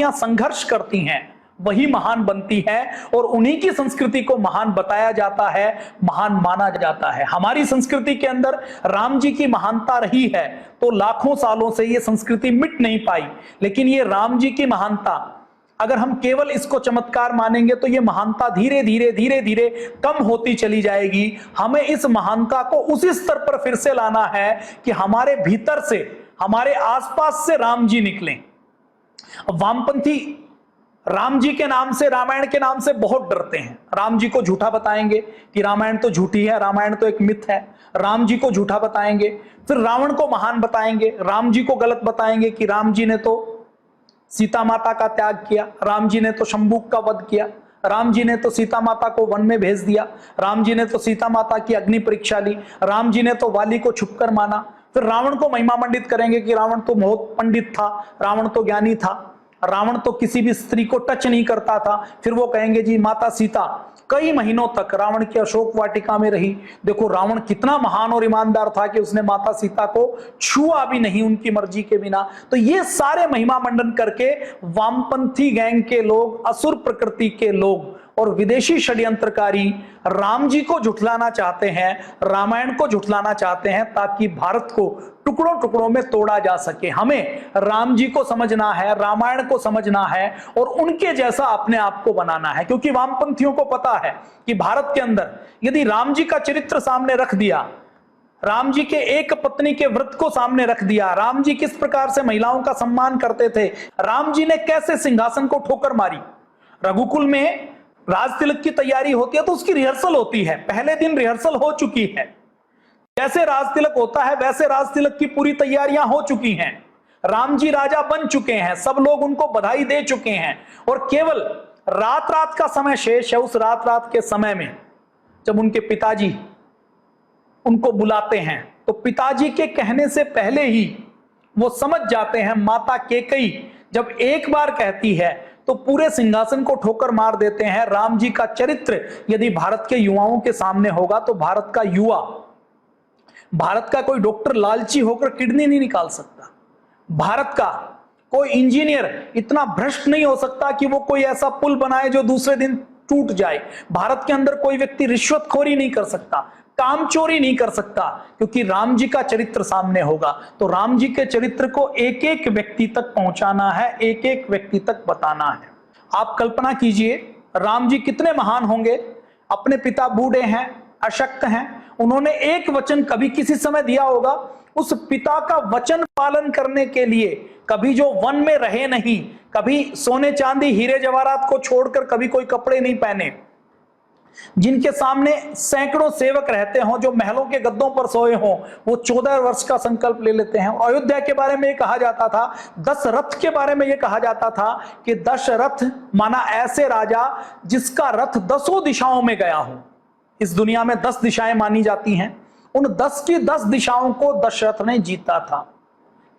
संस्कृतियां संघर्ष करती हैं वही महान बनती है, और उन्हीं की संस्कृति को महान बताया जाता है, महान माना जाता है। हमारी संस्कृति के अंदर राम जी की महानता रही है तो लाखों सालों से ये संस्कृति मिट नहीं पाई, लेकिन ये राम जी की महानता, अगर हम केवल इसको चमत्कार मानेंगे तो ये महानता धीरे धीरे धीरे धीरे कम होती चली जाएगी। हमें इस महानता को उसी स्तर पर फिर से लाना है कि हमारे भीतर से, हमारे आसपास से राम जी निकलें। वामपंथी राम जी के नाम से, रामायण के नाम से बहुत डरते हैं। राम जी को झूठा बताएंगे कि रामायण तो झूठी है, रामायण तो एक मिथ है। राम जी को झूठा बताएंगे, फिर रावण को महान बताएंगे, राम जी को गलत बताएंगे कि राम जी ने तो सीता माता का त्याग किया, राम जी ने तो शंबुक का वध किया, राम जी ने तो सीता माता को वन में भेज दिया, राम जी ने तो सीता माता की अग्नि परीक्षा ली, राम जी ने तो वाली को छुपकर माना। फिर रावण को महिमा मंडित करेंगे कि रावण तो बहुत पंडित था, रावण तो ज्ञानी था, रावण तो किसी भी स्त्री को टच नहीं करता था। फिर वो कहेंगे जी माता सीता कई महीनों तक रावण की अशोक वाटिका में रही, देखो रावण कितना महान और ईमानदार था कि उसने माता सीता को छुआ भी नहीं उनकी मर्जी के बिना। तो ये सारे महिमा मंडन करके वामपंथी गैंग के लोग, असुर प्रकृति के लोग और विदेशी षड्यंत्रकारी राम जी को झुठलाना चाहते हैं, रामायण को झुठलाना चाहते हैं, ताकि भारत को टुकड़ों टुकड़ों में तोड़ा जा सके। हमें राम जी को समझना है, रामायण को समझना है और उनके जैसा अपने आप को बनाना है, क्योंकि वामपंथियों को पता है कि भारत के अंदर यदि राम जी का चरित्र सामने रख दिया, राम जी के एक पत्नी के व्रत को सामने रख दिया, राम जी किस प्रकार से महिलाओं का सम्मान करते थे, राम जी ने कैसे सिंहासन को ठोकर मारी। रघुकुल में राज तिलक की तैयारी होती है तो उसकी रिहर्सल होती है, पहले दिन रिहर्सल हो चुकी है। जैसे राज तिलक होता है वैसे राज तिलक की पूरी तैयारियां हो चुकी हैं, राम जी राजा बन चुके हैं, सब लोग उनको बधाई दे चुके हैं, और केवल रात रात का समय शेष है। उस रात रात के समय में जब उनके पिताजी उनको बुलाते हैं तो पिताजी के कहने से पहले ही वो समझ जाते हैं। माता केकई जब एक बार कहती है तो पूरे सिंहासन को ठोकर मार देते हैं। राम जी का चरित्र यदि भारत के युवाओं के सामने होगा तो भारत का युवा, भारत का कोई डॉक्टर लालची होकर किडनी नहीं निकाल सकता, भारत का कोई इंजीनियर इतना भ्रष्ट नहीं हो सकता कि वो कोई ऐसा पुल बनाए जो दूसरे दिन टूट जाए, भारत के अंदर कोई व्यक्ति रिश्वतखोरी नहीं कर सकता, काम चोरी नहीं कर सकता, क्योंकि राम जी का चरित्र सामने होगा। तो राम जी के चरित्र को एक एक व्यक्ति तक पहुंचाना है, एक एक व्यक्ति तक बताना है। आप कल्पना कीजिए राम जी कितने महान होंगे। अपने पिता बूढ़े हैं, अशक्त हैं, उन्होंने एक वचन कभी किसी समय दिया होगा, उस पिता का वचन पालन करने के लिए कभी जो वन में रहे नहीं, कभी सोने चांदी हीरे जवाहरात को छोड़कर कभी कोई कपड़े नहीं पहने, जिनके सामने सैकड़ों सेवक रहते हों, जो महलों के गद्दों पर सोए हों, वो 14 वर्ष का संकल्प ले लेते हैं। अयोध्या के बारे में ये कहा जाता था, दशरथ के बारे में ये कहा जाता था कि दशरथ माना ऐसे राजा जिसका रथ 10 दिशाओं में गया हो। इस दुनिया में 10 दिशाएं मानी जाती हैं, उन 10 की 10 दिशाओं को दशरथ ने जीता था।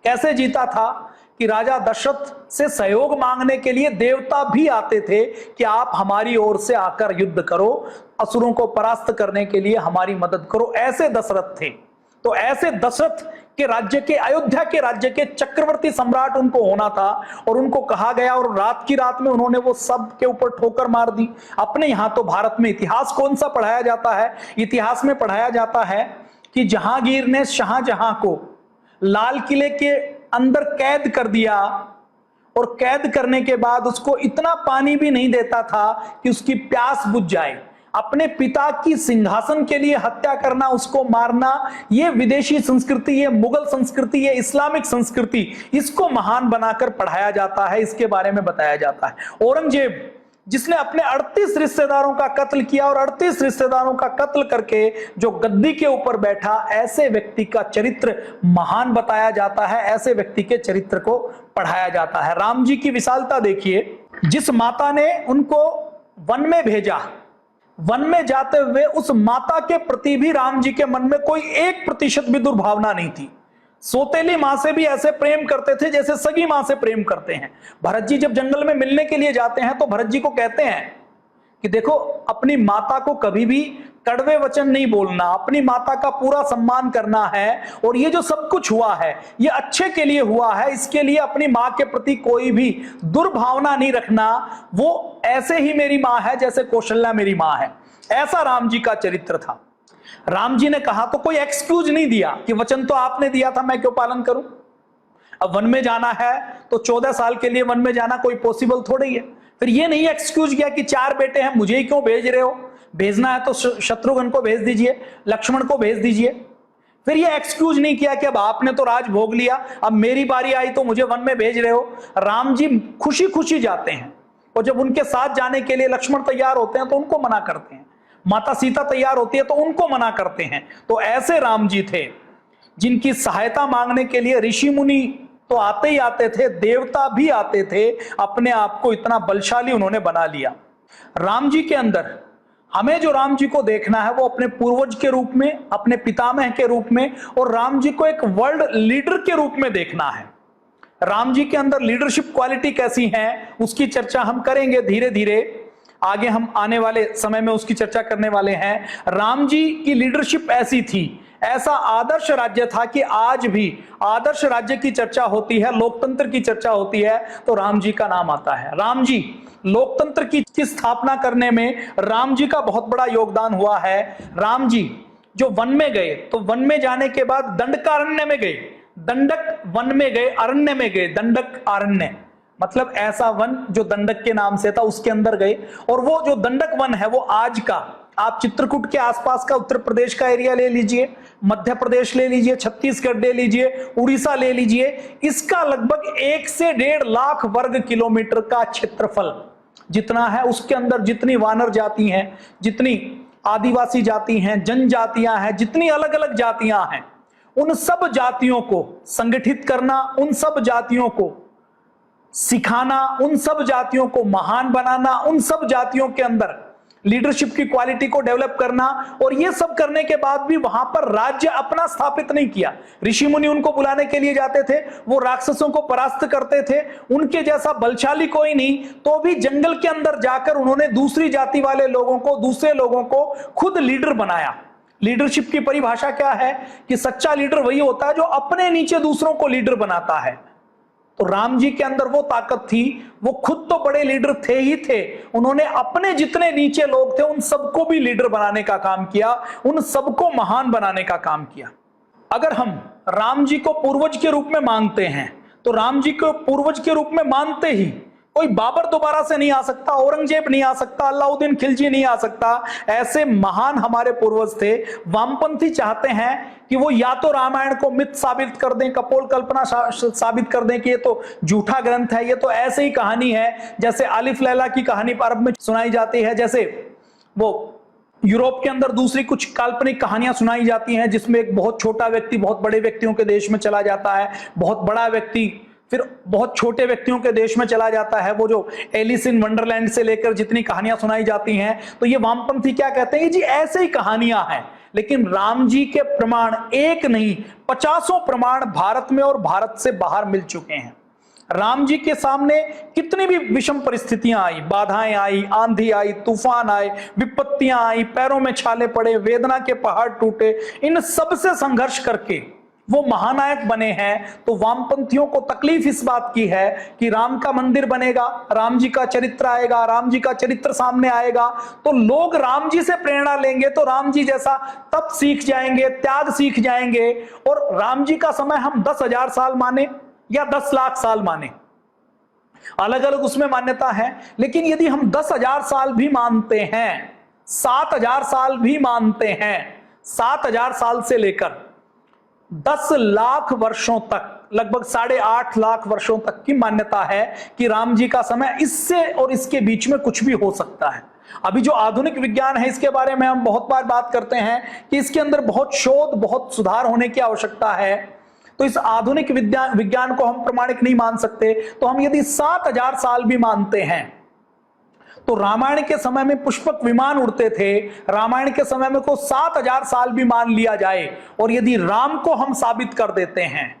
कैसे जीता था कि राजा दशरथ से सहयोग मांगने के लिए देवता भी आते थे कि आप हमारी ओर से आकर युद्ध करो, असुरों को परास्त करने के लिए हमारी मदद करो। ऐसे दशरथ थे। तो ऐसे दशरथ के राज्य के, अयोध्या के राज्य के चक्रवर्ती सम्राट उनको होना था, और उनको कहा गया और रात की रात में उन्होंने वो सब के ऊपर ठोकर मार दी। अपने यहां तो भारत में इतिहास कौन सा पढ़ाया जाता है? इतिहास में पढ़ाया जाता है कि जहांगीर ने शाहजहां को लाल किले के अंदर कैद कर दिया, और कैद करने के बाद उसको इतना पानी भी नहीं देता था कि उसकी प्यास बुझ जाए। अपने पिता की सिंहासन के लिए हत्या करना, उसको मारना, ये विदेशी संस्कृति, ये मुगल संस्कृति, ये इस्लामिक संस्कृति, इसको महान बनाकर पढ़ाया जाता है, इसके बारे में बताया जाता है। औरंगजेब जिसने अपने 38 रिश्तेदारों का कत्ल किया, और 38 रिश्तेदारों का कत्ल करके जो गद्दी के ऊपर बैठा, ऐसे व्यक्ति का चरित्र महान बताया जाता है, ऐसे व्यक्ति के चरित्र को पढ़ाया जाता है। राम जी की विशालता देखिए, जिस माता ने उनको वन में भेजा, वन में जाते हुए उस माता के प्रति भी राम जी के मन में कोई 1% भी दुर्भावना नहीं थी। सौतेली मां से भी ऐसे प्रेम करते थे जैसे सगी मां से प्रेम करते हैं। भरत जी जब जंगल में मिलने के लिए जाते हैं तो भरत जी को कहते हैं कि देखो अपनी माता को कभी भी कड़वे वचन नहीं बोलना, अपनी माता का पूरा सम्मान करना है, और ये जो सब कुछ हुआ है ये अच्छे के लिए हुआ है, इसके लिए अपनी मां के प्रति कोई भी दुर्भावना नहीं रखना। वो ऐसे ही मेरी मां है जैसे कौशल्या मेरी मां है। ऐसा राम जी का चरित्र था। राम जी ने कहा तो कोई एक्सक्यूज नहीं दिया कि वचन तो आपने दिया था, मैं क्यों पालन करूं। अब वन में जाना है तो 14 साल के लिए वन में जाना कोई पॉसिबल थोड़ा ही है। फिर ये नहीं एक्सक्यूज किया कि 4 बेटे हैं, मुझे ही क्यों भेज रहे हो, भेजना है तो शत्रुघ्न को भेज दीजिए, लक्ष्मण को भेज दीजिए। फिर ये एक्सक्यूज नहीं किया कि अब आपने तो राज भोग लिया, अब मेरी बारी आई तो मुझे वन में भेज रहे हो। राम जी खुशी खुशी जाते हैं, और जब उनके साथ जाने के लिए लक्ष्मण तैयार होते हैं तो उनको मना करते हैं, माता सीता तैयार होती है तो उनको मना करते हैं। तो ऐसे राम जी थे जिनकी सहायता मांगने के लिए ऋषि मुनि तो आते ही आते थे, देवता भी आते थे। अपने आप को इतना बलशाली उन्होंने बना लिया। राम जी के अंदर हमें जो राम जी को देखना है वो अपने पूर्वज के रूप में, अपने पितामह के रूप में, और राम जी को एक वर्ल्ड लीडर के रूप में देखना है। राम जी के अंदर लीडरशिप क्वालिटी कैसी है उसकी चर्चा हम करेंगे धीरे धीरे, आगे हम आने वाले समय में उसकी चर्चा करने वाले हैं। राम जी की लीडरशिप ऐसी थी, ऐसा आदर्श राज्य था कि आज भी आदर्श राज्य की चर्चा होती है, लोकतंत्र की चर्चा होती है तो राम जी का नाम आता है। राम जी लोकतंत्र की स्थापना करने में राम जी का बहुत बड़ा योगदान हुआ है। राम जी जो वन में गए तो वन में जाने के बाद दंडकारण्य में गए, दंडक वन में गए, अरण्य में गए, दंडक अरण्य मतलब ऐसा वन जो दंडक के नाम से था उसके अंदर गए। और वो जो दंडक वन है वो आज का, आप चित्रकूट के आसपास का उत्तर प्रदेश का एरिया ले लीजिए, मध्य प्रदेश ले लीजिए, छत्तीसगढ़ ले लीजिए, उड़ीसा ले लीजिए, इसका लगभग 1 से 1.5 लाख वर्ग किलोमीटर का क्षेत्रफल जितना है, उसके अंदर जितनी वानर जाति हैं, जितनी आदिवासी जाति हैं, जनजातियां हैं, जितनी अलग अलग जातियां हैं, उन सब जातियों को संगठित करना, उन सब जातियों को सिखाना, उन सब जातियों को महान बनाना, उन सब जातियों के अंदर लीडरशिप की क्वालिटी को डेवलप करना। और ये सब करने के बाद भी वहां पर राज्य अपना स्थापित नहीं किया। ऋषि मुनि उनको बुलाने के लिए जाते थे, वो राक्षसों को परास्त करते थे, उनके जैसा बलशाली कोई नहीं, तो भी जंगल के अंदर जाकर उन्होंने दूसरी जाति वाले लोगों को, दूसरे लोगों को खुद लीडर बनाया। लीडरशिप की परिभाषा क्या है कि सच्चा लीडर वही होता है जो अपने नीचे दूसरों को लीडर बनाता है। तो राम जी के अंदर वो ताकत थी, वो खुद तो बड़े लीडर थे ही थे, उन्होंने अपने जितने नीचे लोग थे उन सबको भी लीडर बनाने का काम किया, उन सबको महान बनाने का काम किया। अगर हम राम जी को पूर्वज के रूप में मानते हैं तो राम जी को पूर्वज के रूप में मानते ही कोई बाबर दोबारा से नहीं आ सकता, औरंगजेब नहीं आ सकता, अलाउद्दीन खिलजी नहीं आ सकता। ऐसे महान हमारे पूर्वज थे। वामपंथी चाहते हैं कि वो या तो रामायण को मिथ साबित कर दें, कपोल कल्पना साबित कर दें कि ये तो झूठा ग्रंथ है, ये तो ऐसे ही कहानी है जैसे आलिफ लैला की कहानी अरब में सुनाई जाती है, जैसे वो यूरोप के अंदर दूसरी कुछ काल्पनिक कहानियां सुनाई जाती हैं जिसमें एक बहुत छोटा व्यक्ति बहुत बड़े व्यक्तियों के देश में चला जाता है, बहुत बड़ा व्यक्ति फिर बहुत छोटे व्यक्तियों के देश में चला जाता है। वो जो एलिस इन वंडरलैंड से लेकर जितनी कहानियां सुनाई जाती हैं, तो ये वामपंथी क्या कहते हैं, जी ऐसे ही कहानियां हैं। लेकिन राम जी के प्रमाण एक नहीं 50 प्रमाण भारत में और भारत से बाहर मिल चुके हैं। राम जी के सामने कितनी भी विषम परिस्थितियां आई, बाधाएं आई, आंधी आई, तूफान आए, विपत्तियां आई, पैरों में छाले पड़े, वेदना के पहाड़ टूटे, इन सब से संघर्ष करके वो महानायक बने हैं। तो वामपंथियों को तकलीफ इस बात की है कि राम का मंदिर बनेगा, राम जी का चरित्र आएगा, राम जी का चरित्र सामने आएगा तो लोग राम जी से प्रेरणा लेंगे, तो राम जी जैसा तप सीख जाएंगे, त्याग सीख जाएंगे। और राम जी का समय हम 10,000 साल माने या 10 लाख साल माने, अलग अलग उसमें मान्यता है। लेकिन यदि हम 10,000 साल भी मानते हैं, 7,000 साल भी मानते हैं, 7,000 साल से लेकर 10 लाख वर्षों तक, लगभग 8.5 लाख वर्षों तक की मान्यता है कि राम जी का समय इससे और इसके बीच में कुछ भी हो सकता है। अभी जो आधुनिक विज्ञान है इसके बारे में हम बहुत बार बात करते हैं कि इसके अंदर बहुत शोध, बहुत सुधार होने की आवश्यकता है। तो इस आधुनिक विज्ञान को हम प्रमाणिक नहीं मान सकते। तो हम यदि 7,000 साल भी मानते हैं तो रामायण के समय में पुष्पक विमान उड़ते थे, रामायण के समय में को 7,000 साल भी मान लिया जाए, और यदि राम को हम साबित कर देते हैं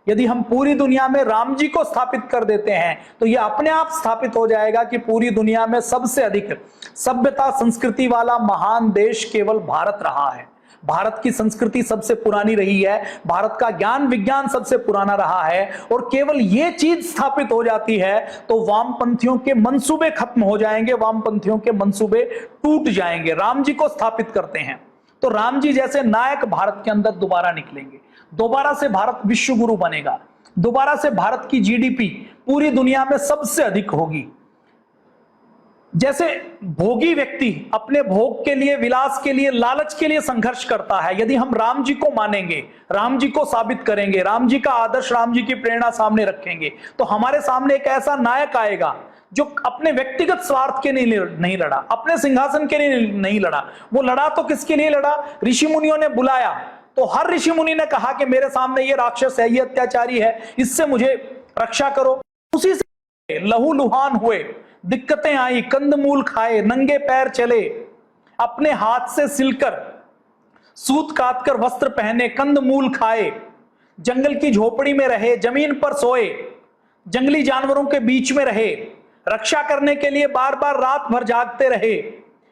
यदि हम पूरी दुनिया में राम जी को स्थापित कर देते हैं तो यह अपने आप स्थापित हो जाएगा कि पूरी दुनिया में सबसे अधिक सभ्यता संस्कृति वाला महान देश केवल भारत रहा है। भारत की संस्कृति सबसे पुरानी रही है, भारत का ज्ञान विज्ञान सबसे पुराना रहा है, और केवल ये चीज स्थापित हो जाती है तो वामपंथियों के मंसूबे खत्म हो जाएंगे, वामपंथियों के मंसूबे टूट जाएंगे। राम जी को स्थापित करते हैं तो राम जी जैसे नायक भारत के अंदर दोबारा निकलेंगे, दोबारा से भारत विश्व गुरु बनेगा, दोबारा से भारत की जीडीपी पूरी दुनिया में सबसे अधिक होगी। जैसे भोगी व्यक्ति अपने भोग के लिए, विलास के लिए, लालच के लिए संघर्ष करता है, यदि हम राम जी को मानेंगे, राम जी को साबित करेंगे, राम जी का आदर्श, राम जी की प्रेरणा सामने रखेंगे, तो हमारे सामने एक ऐसा नायक आएगा जो अपने व्यक्तिगत स्वार्थ के लिए नहीं लड़ा, अपने सिंहासन के लिए नहीं लड़ा। वो लड़ा तो किसके लिए लड़ा? ऋषि मुनियों ने बुलाया तो हर ऋषि मुनि ने कहा कि मेरे सामने ये राक्षस है, ये अत्याचारी है, इससे मुझे रक्षा करो। उसी से लहूलुहान हुए, दिक्कतें आई, कंदमूल खाए, नंगे पैर चले, अपने हाथ से सिलकर सूत काटकर वस्त्र पहने, कंदमूल खाए, जंगल की झोपड़ी में रहे, जमीन पर सोए, जंगली जानवरों के बीच में रहे, रक्षा करने के लिए बार बार रात भर जागते रहे।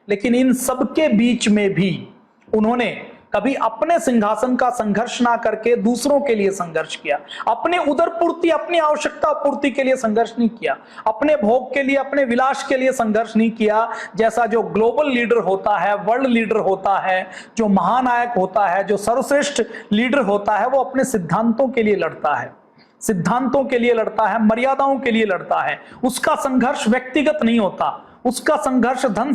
लेकिन इन सबके बीच में भी उन्होंने कभी अपने सिंहासन का संघर्ष ना करके दूसरों के लिए संघर्ष किया, अपने उदर पूर्ति, अपनी आवश्यकता पूर्ति के लिए संघर्ष नहीं किया, अपने भोग के लिए, अपने विलास के लिए संघर्ष नहीं किया। जैसा जो ग्लोबल लीडर होता है, वर्ल्ड लीडर होता है, जो महानायक होता है, जो सर्वश्रेष्ठ लीडर होता है, वो अपने सिद्धांतों के लिए लड़ता है, सिद्धांतों के लिए लड़ता है, मर्यादाओं के लिए लड़ता है। उसका संघर्ष व्यक्तिगत नहीं होता, उसका संघर्ष धन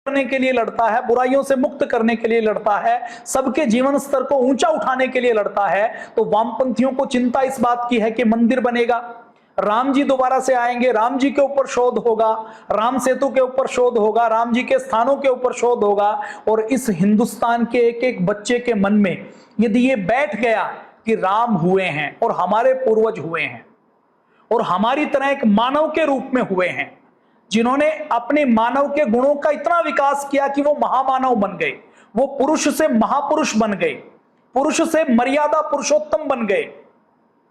करने के लिए लड़ता है, बुराइयों से मुक्त करने के लिए लड़ता है, सबके जीवन स्तर को ऊंचा उठाने के लिए लड़ता है। तो वामपंथियों को चिंता इस बात की है कि मंदिर बनेगा, राम जी दोबारा से आएंगे, राम जी के ऊपर शोध होगा, राम सेतु के ऊपर शोध होगा, राम जी के स्थानों के ऊपर शोध होगा। और इस हिंदुस्तान के एक एक बच्चे के मन में यदि ये बैठ गया कि राम हुए हैं और हमारे पूर्वज हुए हैं और हमारी तरह एक मानव के रूप में हुए हैं, जिन्होंने अपने मानव के गुणों का इतना विकास किया कि वो महामानव बन गए, वो पुरुष से महापुरुष बन गए, पुरुष से मर्यादा पुरुषोत्तम बन गए,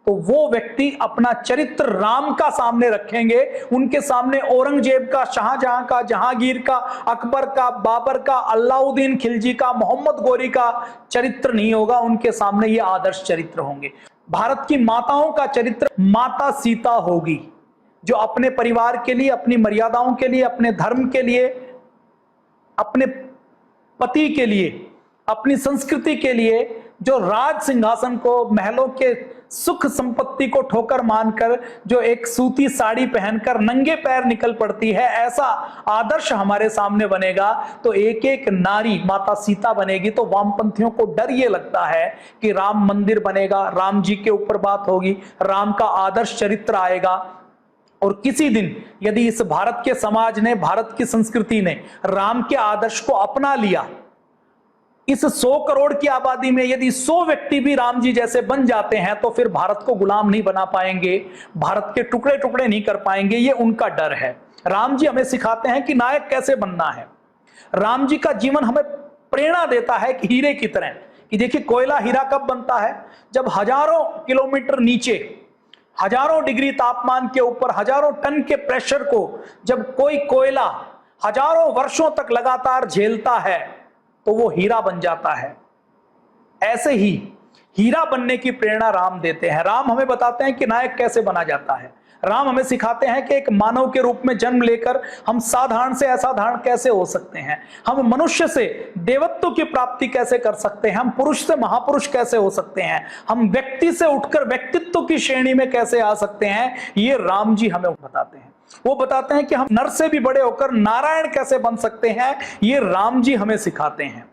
तो वो व्यक्ति अपना चरित्र राम का सामने रखेंगे। उनके सामने औरंगजेब का, शाहजहां का, जहांगीर का, अकबर का, बाबर का, अलाउद्दीन खिलजी का, मोहम्मद गोरी का चरित्र नहीं होगा, उनके सामने ये आदर्श चरित्र होंगे। भारत की माताओं का चरित्र माता सीता होगी, जो अपने परिवार के लिए, अपनी मर्यादाओं के लिए, अपने धर्म के लिए, अपने पति के लिए, अपनी संस्कृति के लिए, जो राज सिंहासन को, महलों के सुख संपत्ति को ठोकर मानकर जो एक सूती साड़ी पहनकर नंगे पैर निकल पड़ती है, ऐसा आदर्श हमारे सामने बनेगा तो एक एक नारी माता सीता बनेगी। तो वामपंथियों को डर ये लगता है कि राम मंदिर बनेगा, राम जी के ऊपर बात होगी, राम का आदर्श चरित्र आएगा, और किसी दिन यदि इस भारत के समाज ने, भारत की संस्कृति ने राम के आदर्श को अपना लिया, इस 100 करोड़ की आबादी में यदि 100 व्यक्ति भी राम जी जैसे बन जाते हैं तो फिर भारत को गुलाम नहीं बना पाएंगे, भारत के टुकड़े टुकड़े नहीं कर पाएंगे, ये उनका डर है। राम जी हमें सिखाते हैं कि नायक कैसे बनना है। राम जी का जीवन हमें प्रेरणा देता है कि हीरे की तरह, कि देखिए कोयला हीरा कब बनता है? जब हजारों किलोमीटर नीचे, हजारों डिग्री तापमान के ऊपर, हजारों टन के प्रेशर को जब कोई कोयला हजारों वर्षों तक लगातार झेलता है तो वो हीरा बन जाता है। ऐसे ही हीरा बनने की प्रेरणा राम देते हैं। राम हमें बताते हैं कि नायक कैसे बना जाता है। राम हमें सिखाते हैं कि एक मानव के रूप में जन्म लेकर हम साधारण से असाधारण कैसे हो सकते हैं, हम मनुष्य से देवत्व की प्राप्ति कैसे कर सकते हैं, हम पुरुष से महापुरुष कैसे हो सकते हैं, हम व्यक्ति से उठकर व्यक्तित्व की श्रेणी में कैसे आ सकते हैं। ये राम जी हमें बताते हैं। वो बताते हैं कि हम नर से भी बड़े होकर नारायण कैसे बन सकते हैं, ये राम जी हमें सिखाते हैं।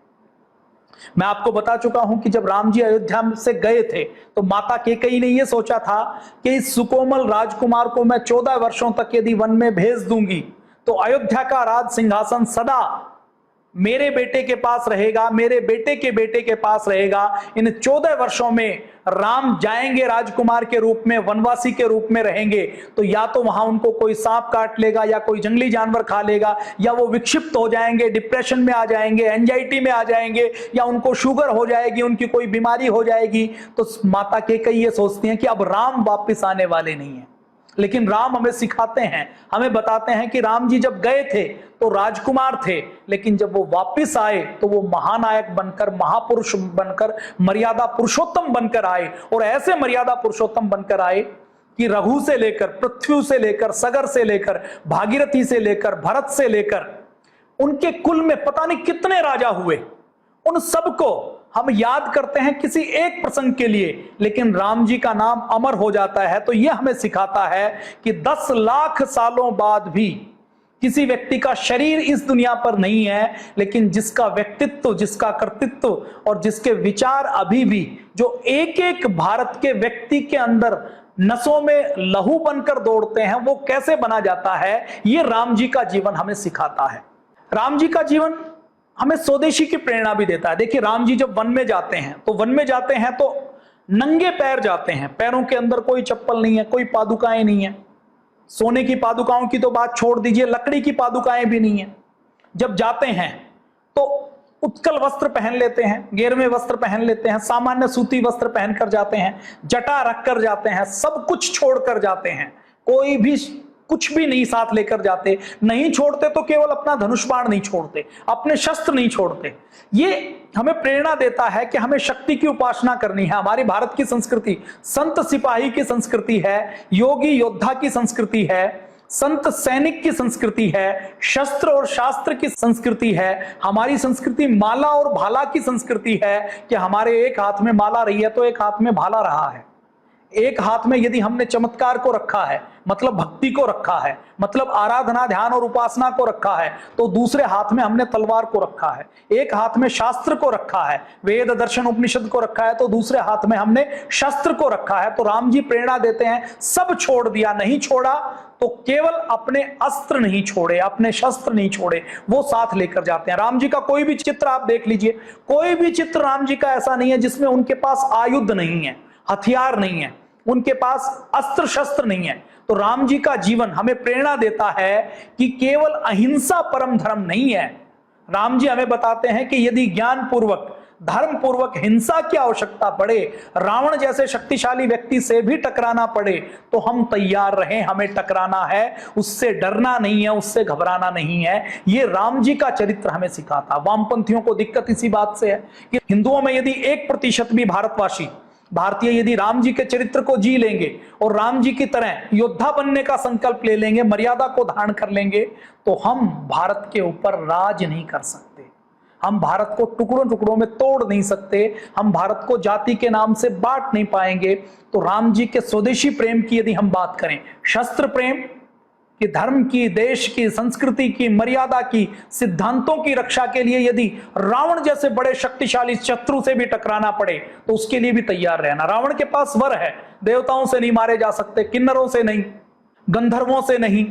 मैं आपको बता चुका हूं कि जब राम जी अयोध्या से गए थे तो माता कैकेयी ने यह सोचा था कि इस सुकोमल राजकुमार को मैं 14 वर्षों तक यदि वन में भेज दूंगी तो अयोध्या का राज सिंहासन सदा मेरे बेटे के पास रहेगा, मेरे बेटे के बेटे के पास रहेगा। इन 14 वर्षों में राम जाएंगे राजकुमार के रूप में, वनवासी के रूप में रहेंगे, तो या तो वहां उनको कोई सांप काट लेगा, या कोई जंगली जानवर खा लेगा, या वो विक्षिप्त हो जाएंगे, डिप्रेशन में आ जाएंगे, एंजाइटी में आ जाएंगे, या उनको शुगर हो जाएगी, उनकी कोई बीमारी हो जाएगी। तो माता कैकेयी ये सोचती हैं कि अब राम वापस आने वाले नहीं है। लेकिन राम हमें सिखाते हैं, हमें बताते हैं कि राम जी जब गए थे तो राजकुमार थे, लेकिन जब वो वापस आए तो वो महानायक बनकर, महापुरुष बनकर, मर्यादा पुरुषोत्तम बनकर आए। और ऐसे मर्यादा पुरुषोत्तम बनकर आए कि रघु से लेकर, पृथ्वी से लेकर, सगर से लेकर, भागीरथी से लेकर, भरत से लेकर, उनके कुल में पता नहीं कितने राजा हुए, उन सबको हम याद करते हैं किसी एक प्रसंग के लिए, लेकिन राम जी का नाम अमर हो जाता है। तो यह हमें सिखाता है कि 10 लाख सालों बाद भी किसी व्यक्ति का शरीर इस दुनिया पर नहीं है, लेकिन जिसका व्यक्तित्व, जिसका कर्तृत्व और जिसके विचार अभी भी जो एक एक भारत के व्यक्ति के अंदर नसों में लहू बनकर दौड़ते हैं, वो कैसे बना जाता है, ये राम जी का जीवन हमें सिखाता है। राम जी का जीवन हमें स्वदेशी की प्रेरणा भी देता है। देखिए, राम जी जब वन में जाते हैं तो वन में जाते हैं तो नंगे पैर जाते हैं, पैरों के अंदर कोई चप्पल नहीं है, कोई पादुकाएं नहीं है। सोने की पादुकाओं की तो बात छोड़ दीजिए, लकड़ी की पादुकाएं भी नहीं है। जब जाते हैं तो उत्कल वस्त्र पहन लेते हैं, गेरवे वस्त्र पहन लेते हैं, सामान्य सूती वस्त्र पहनकर जाते हैं, जटा रखकर जाते हैं, सब कुछ छोड़कर जाते हैं, कोई भी कुछ भी नहीं साथ लेकर जाते। नहीं छोड़ते तो केवल अपना धनुष बाण नहीं छोड़ते, अपने शस्त्र नहीं छोड़ते। ये हमें प्रेरणा देता है कि हमें शक्ति की उपासना करनी है। हमारी भारत की संस्कृति संत सिपाही की संस्कृति है, योगी योद्धा की संस्कृति है, संत सैनिक की संस्कृति है, शस्त्र और शास्त्र की संस्कृति है। हमारी संस्कृति माला और भाला की संस्कृति है कि हमारे एक हाथ में माला रही है तो एक हाथ में भाला रहा है। एक हाथ में यदि हमने चमत्कार को रखा है, मतलब भक्ति को रखा है, मतलब आराधना, ध्यान और उपासना को रखा है, तो दूसरे हाथ में हमने तलवार को रखा है। एक हाथ में शास्त्र को रखा है, वेद दर्शन उपनिषद को रखा है, तो दूसरे हाथ में हमने शस्त्र को रखा है। तो राम जी प्रेरणा देते हैं, सब छोड़ दिया, नहीं छोड़ा तो केवल अपने अस्त्र नहीं छोड़े, अपने शस्त्र नहीं छोड़े, वो साथ लेकर जाते हैं। राम जी का कोई भी चित्र आप देख लीजिए, कोई भी चित्र राम जी का ऐसा नहीं है जिसमें उनके पास आयुध नहीं है, हथियार नहीं है, उनके पास अस्त्र शस्त्र नहीं है। तो राम जी का जीवन हमें प्रेरणा देता है कि केवल अहिंसा परम धर्म नहीं है। राम जी हमें बताते हैं कि यदि ज्ञान पूर्वक, धर्म पूर्वक हिंसा की आवश्यकता पड़े, रावण जैसे शक्तिशाली व्यक्ति से भी टकराना पड़े, तो हम तैयार रहें, हमें टकराना है, उससे डरना नहीं है, उससे घबराना नहीं है। ये राम जी का चरित्र हमें सिखाता। वामपंथियों को दिक्कत इसी बात से है कि हिंदुओं में यदि 1% भी भारतवासी, भारतीय यदि राम जी के चरित्र को जी लेंगे और राम जी की तरह योद्धा बनने का संकल्प ले लेंगे, मर्यादा को धारण कर लेंगे, तो हम भारत के ऊपर राज नहीं कर सकते, हम भारत को टुकड़ों टुकड़ों में तोड़ नहीं सकते, हम भारत को जाति के नाम से बांट नहीं पाएंगे। तो राम जी के स्वदेशी प्रेम की यदि हम बात करें, शस्त्र प्रेम कि धर्म की, देश की, संस्कृति की, मर्यादा की, सिद्धांतों की रक्षा के लिए यदि रावण जैसे बड़े शक्तिशाली शत्रु से भी टकराना पड़े तो उसके लिए भी तैयार रहना। रावण के पास वर है, देवताओं से नहीं मारे जा सकते, किन्नरों से नहीं, गंधर्वों से नहीं,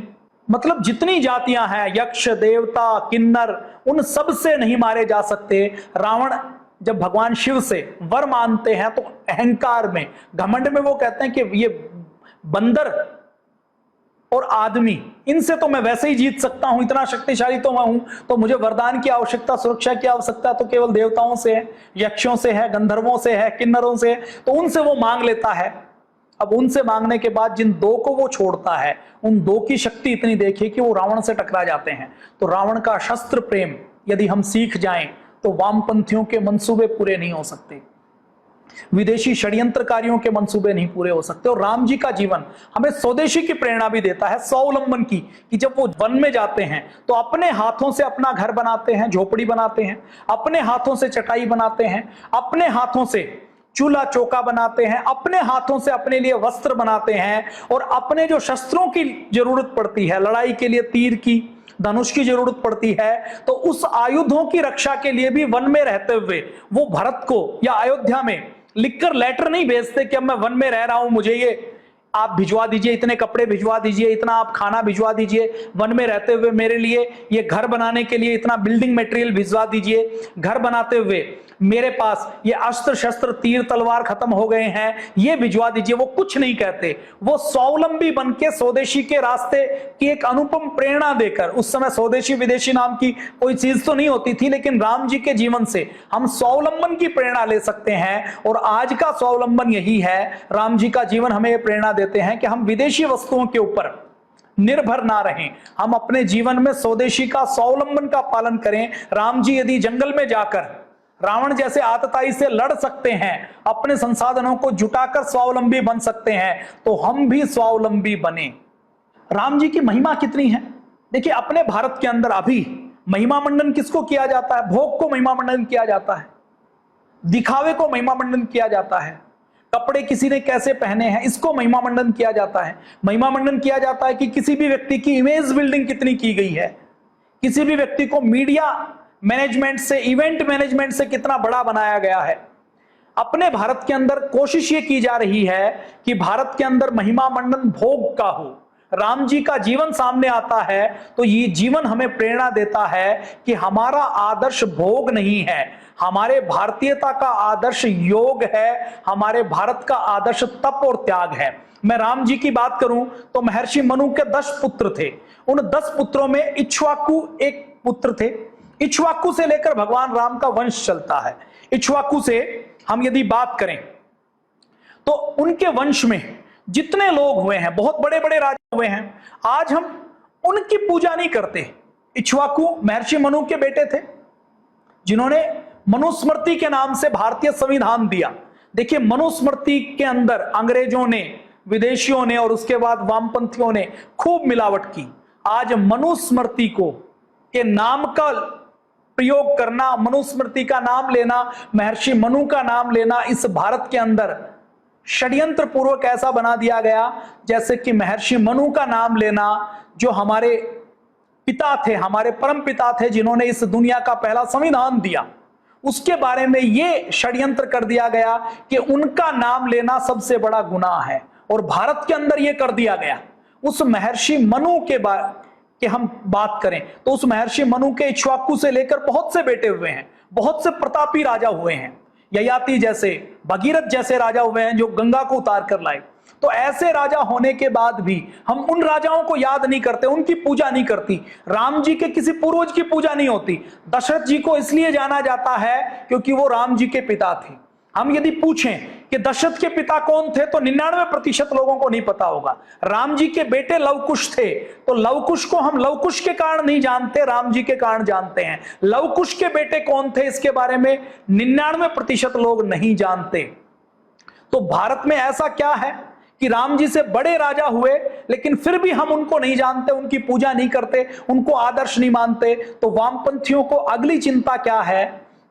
मतलब जितनी जातियां हैं, यक्ष, देवता, किन्नर, उन सब से नहीं मारे जा सकते। रावण जब भगवान शिव से वर मानते हैं तो अहंकार में, घमंड में वो कहते हैं कि ये बंदर और आदमी, इनसे तो मैं वैसे ही जीत सकता हूं, इतना शक्तिशाली तो मैं हूं, तो मुझे वरदान की आवश्यकता, सुरक्षा की आवश्यकता तो केवल देवताओं से है, यक्षों से है, गंधर्वों से है, किन्नरों से है। तो उनसे वो मांग लेता है। अब उनसे मांगने के बाद जिन दो को वो छोड़ता है, उन दो की शक्ति इतनी देखिए कि वो रावण से टकरा जाते हैं। तो रावण का शस्त्र प्रेम यदि हम सीख जाएं तो वामपंथियों के मंसूबे पूरे नहीं हो सकते, विदेशी षड्यंत्रकारियों के मंसूबे नहीं पूरे हो सकते। और राम जी का जीवन हमें स्वदेशी की प्रेरणा भी देता है, स्वावलंबन की, कि जब वो वन में जाते हैं तो अपने हाथों से अपना घर बनाते हैं, झोपड़ी बनाते हैं, अपने हाथों से चटाई बनाते हैं, अपने हाथों से चूल्हा चौका बनाते हैं, अपने हाथों से अपने लिए वस्त्र बनाते हैं, और अपने जो शस्त्रों की जरूरत पड़ती है, लड़ाई के लिए तीर की, धनुष की जरूरत पड़ती है, तो उस आयुधों की रक्षा के लिए भी वन में रहते हुए वो भरत को या अयोध्या में लिखकर लेटर नहीं भेजते कि अब मैं वन में रह रहा हूं, मुझे ये आप भिजवा दीजिए, इतने कपड़े भिजवा दीजिए, इतना आप खाना भिजवा दीजिए, वन में रहते हुए मेरे लिए ये घर बनाने के लिए इतना बिल्डिंग मटेरियल भिजवा दीजिए, घर बनाते हुए मेरे पास ये अस्त्र शस्त्र तीर तलवार खत्म हो गए हैं, ये भिजवा दीजिए। वो कुछ नहीं कहते, वो स्वावलंबी बनके स्वदेशी के रास्ते की एक अनुपम प्रेरणा देकर, उस समय स्वदेशी विदेशी नाम की कोई चीज तो नहीं होती थी, लेकिन राम जी के जीवन से हम स्वावलंबन की प्रेरणा ले सकते हैं। और आज का स्वावलंबन यही है, राम जी का जीवन हमें प्रेरणा देते हैं कि हम विदेशी वस्तुओं के ऊपर निर्भर ना रहें, हम अपने जीवन में स्वदेशी का स्वावलंबन का पालन करें। राम जी यदि जंगल में जाकर रावण जैसे आतताई से लड़ सकते हैं, अपने संसाधनों को जुटाकर स्वावलंबी बन सकते हैं, तो हम भी स्वावलंबी बने। राम जी की महिमा कितनी है देखिए, अपने भारत के अंदर अभी महिमा मंडन किसको किया जाता है? भोग को महिमा मंडन किया जाता है, दिखावे को महिमा मंडन किया जाता है, कपड़े किसी ने कैसे पहने हैं इसको महिमा मंडन किया जाता है। महिमा मंडन किया जाता है कि किसी भी व्यक्ति की इमेज बिल्डिंग कितनी की गई है, किसी भी व्यक्ति को मीडिया मैनेजमेंट से, इवेंट मैनेजमेंट से कितना बड़ा बनाया गया है। अपने भारत के अंदर कोशिश ये की जा रही है कि भारत के अंदर महिमा मंडन भोग का हो। राम जी का जीवन सामने आता है तो ये जीवन हमें प्रेरणा देता है कि हमारा आदर्श भोग नहीं है, हमारे भारतीयता का आदर्श योग है, हमारे भारत का आदर्श तप और त्याग है। मैं राम जी की बात करूं तो महर्षि मनु के 10 पुत्र थे, उन 10 पुत्रों में इक्ष्वाकु एक पुत्र थे। इक्ष्वाकु से लेकर भगवान राम का वंश चलता है। इक्ष्वाकु से हम यदि बात करें तो उनके वंश में जितने लोग हुए हैं, बहुत बड़े बड़े राजा हुए हैं, आज हम उनकी पूजा नहीं करते। इक्ष्वाकु महर्षि मनु के बेटे थे, जिन्होंने मनुस्मृति के नाम से भारतीय संविधान दिया। देखिए, मनुस्मृति के अंदर अंग्रेजों ने, विदेशियों ने और उसके बाद वामपंथियों ने खूब मिलावट की। आज मनुस्मृति को के नाम का प्रयोग करना, मनुस्मृति का नाम लेना, महर्षि मनु का नाम लेना, इस भारत के अंदर षड्यंत्र पूर्वक ऐसा बना दिया गया जैसे कि महर्षि मनु का नाम लेना, जो हमारे पिता थे, हमारे परम पिता थे, जिन्होंने इस दुनिया का पहला संविधान दिया, उसके बारे में ये षड्यंत्र कर दिया गया कि उनका नाम लेना सबसे बड़ा गुनाह है। और भारत के अंदर यह कर दिया गया। उस महर्षि मनु के हम बात करें तो उस महर्षि मनु के इक्ष्वाकु से लेकर बहुत से बेटे हुए हैं, बहुत से प्रतापी राजा हुए हैं, ययाति जैसे, भगीरथ जैसे राजा हुए हैं जो गंगा को उतार कर लाए। तो ऐसे राजा होने के बाद भी हम उन राजाओं को याद नहीं करते, उनकी पूजा नहीं करती। राम जी के किसी पूर्वज की पूजा नहीं होती। दशरथ जी को इसलिए जाना जाता है क्योंकि वो राम जी के पिता थे। हम यदि पूछें कि दशरथ के पिता कौन थे तो 99% लोगों को नहीं पता होगा। राम जी के बेटे लवकुश थे, तो लवकुश को हम लवकुश के कारण नहीं जानते, राम जी के कारण जानते हैं। लवकुश के बेटे कौन थे इसके बारे में 99% लोग नहीं जानते। तो भारत में ऐसा क्या है कि राम जी से बड़े राजा हुए लेकिन फिर भी हम उनको नहीं जानते, उनकी पूजा नहीं करते, उनको आदर्श नहीं मानते। तो वामपंथियों को अगली चिंता क्या है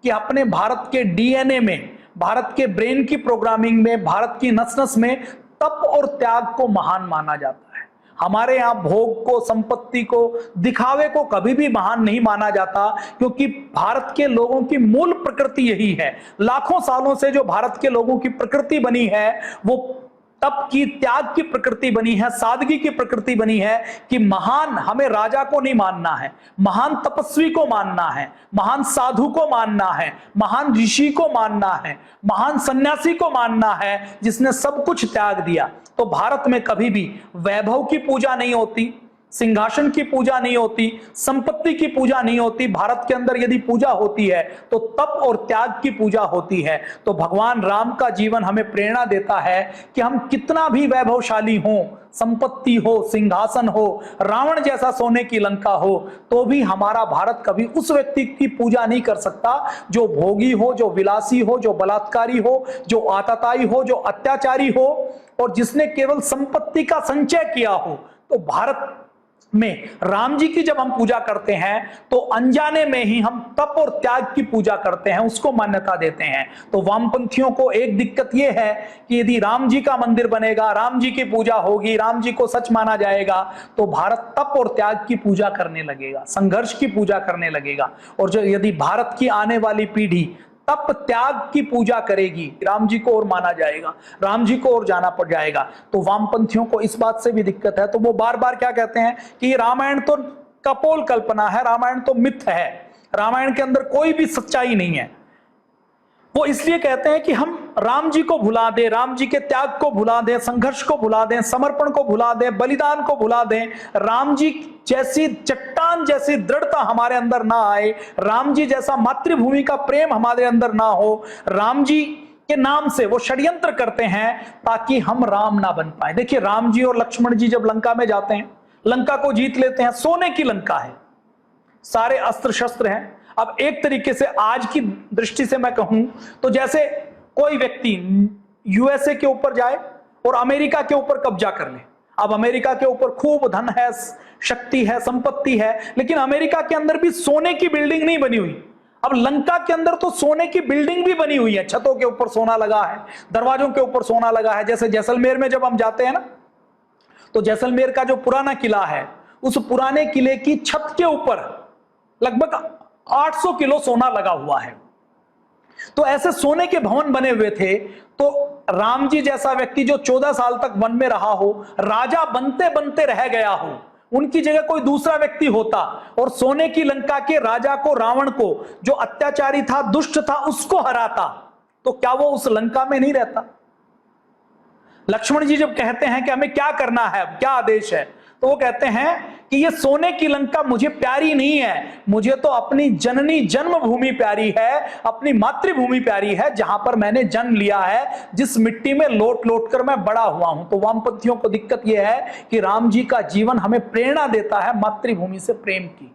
कि अपने भारत के डीएनए में, भारत के ब्रेन की प्रोग्रामिंग में, भारत की नस नस में तप और त्याग को महान माना जाता है। हमारे यहां भोग को, संपत्ति को, दिखावे को कभी भी महान नहीं माना जाता, क्योंकि भारत के लोगों की मूल प्रकृति यही है। लाखों सालों से जो भारत के लोगों की प्रकृति बनी है वो तप की, त्याग की प्रकृति बनी है, सादगी की प्रकृति बनी है कि महान हमें राजा को नहीं मानना है, महान तपस्वी को मानना है, महान साधु को मानना है, महान ऋषि को मानना है, महान सन्यासी को मानना है जिसने सब कुछ त्याग दिया। तो भारत में कभी भी वैभव की पूजा नहीं होती, सिंहासन की पूजा नहीं होती, संपत्ति की पूजा नहीं होती। भारत के अंदर यदि पूजा होती है तो तप और त्याग की पूजा होती है। तो भगवान राम का जीवन हमें प्रेरणा देता है कि हम कितना भी वैभवशाली हो, संपत्ति हो, सिंहासन हो, रावण जैसा सोने की लंका हो, तो भी हमारा भारत कभी उस व्यक्ति की पूजा नहीं कर सकता जो भोगी हो, जो विलासी हो, जो बलात्कारी हो, जो आतताई हो, जो अत्याचारी हो और जिसने केवल संपत्ति का संचय किया हो। तो भारत में राम जी की जब हम पूजा करते हैं तो अनजाने में ही हम तप और त्याग की पूजा करते हैं, उसको मान्यता देते हैं। तो वामपंथियों को एक दिक्कत यह है कि यदि राम जी का मंदिर बनेगा, राम जी की पूजा होगी, राम जी को सच माना जाएगा, तो भारत तप और त्याग की पूजा करने लगेगा, संघर्ष की पूजा करने लगेगा। और जो यदि भारत की आने वाली पीढ़ी तप त्याग की पूजा करेगी, राम जी को और माना जाएगा, राम जी को और जाना पड़ जाएगा। तो वामपंथियों को इस बात से भी दिक्कत है, तो वो बार बार क्या कहते हैं कि रामायण तो कपोल कल्पना है, रामायण तो मिथ है, रामायण के अंदर कोई भी सच्चाई नहीं है। वो इसलिए कहते हैं कि हम राम जी को भुला दें, राम जी के त्याग को भुला दें, संघर्ष को भुला दें, समर्पण को भुला दें, बलिदान को भुला दें, राम जी जैसी चट्टान जैसी दृढ़ता हमारे अंदर ना आए, राम जी जैसा मातृभूमि का प्रेम हमारे अंदर ना हो। राम जी के नाम से वो षड्यंत्र करते हैं ताकि हम राम ना बन पाए। देखिए राम जी और लक्ष्मण जी जब लंका में जाते हैं, लंका को जीत लेते हैं, सोने की लंका है, सारे अस्त्र शस्त्र हैं। अब एक तरीके से आज की दृष्टि से मैं कहूं तो जैसे कोई व्यक्ति यूएसए के ऊपर जाए और अमेरिका के ऊपर कब्जा कर ले। अब अमेरिका के ऊपर खूब धन है, शक्ति है, संपत्ति है, लेकिन अमेरिका के अंदर भी सोने की बिल्डिंग नहीं बनी हुई। अब लंका के अंदर तो सोने की बिल्डिंग भी बनी हुई है, छतों के ऊपर सोना लगा है, दरवाजों के ऊपर सोना लगा है। जैसे जैसलमेर में जब हम जाते हैं ना, तो जैसलमेर का जो पुराना किला है, उस पुराने किले की छत के ऊपर लगभग 800 किलो सोना लगा हुआ है। तो ऐसे सोने के भवन बने हुए थे। तो राम जी जैसा व्यक्ति जो 14 साल तक वन में रहा हो, राजा बनते बनते रह गया हो, उनकी जगह कोई दूसरा व्यक्ति होता और सोने की लंका के राजा को, रावण को, जो अत्याचारी था, दुष्ट था, उसको हराता, तो क्या वो उस लंका में नहीं रहता? लक्ष्मण जी जब कहते हैं कि हमें क्या करना है, क्या आदेश है, तो वो कहते हैं कि ये सोने की लंका मुझे प्यारी नहीं है, मुझे तो अपनी जननी जन्मभूमि प्यारी है, अपनी मातृभूमि प्यारी है, जहां पर मैंने जन्म लिया है, जिस मिट्टी में लोट लोट कर मैं बड़ा हुआ हूं। तो वामपंथियों को दिक्कत यह है कि राम जी का जीवन हमें प्रेरणा देता है मातृभूमि से प्रेम की।